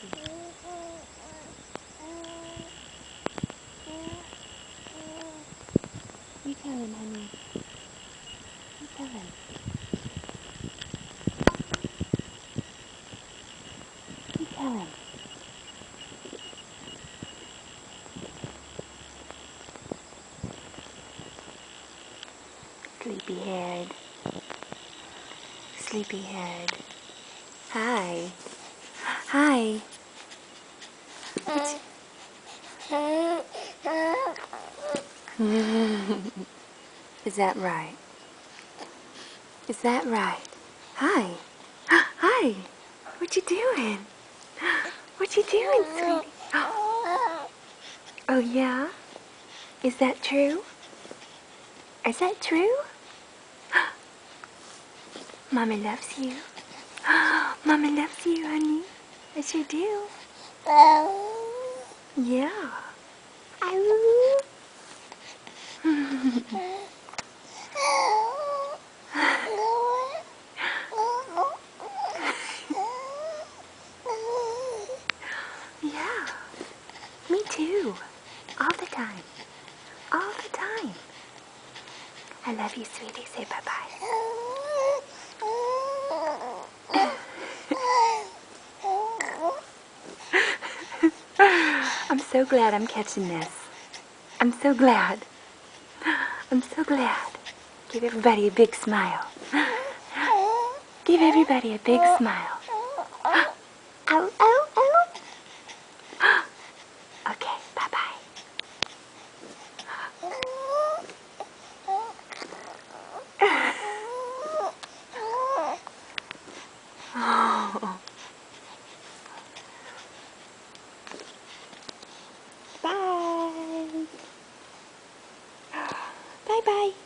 monkey. You tell him, honey. You tell him. You tell him. Sleepyhead. Sleepyhead. Hi. Hi. Is that right? Is that right? Hi. Hi. What you doing? What you doing, sweetie? Oh, yeah? Is that true? Is that true? Mama loves you. Mama loves you, honey. I sure do. Yeah. Ow. Yeah. Me too. All the time. All the time. I love you, sweetie. Say bye-bye. I'm so glad I'm catching this. I'm so glad. I'm so glad. Give everybody a big smile. Give everybody a big smile. Ow, ow, ow. Okay, bye-bye. Oh. Bye. Bye-bye.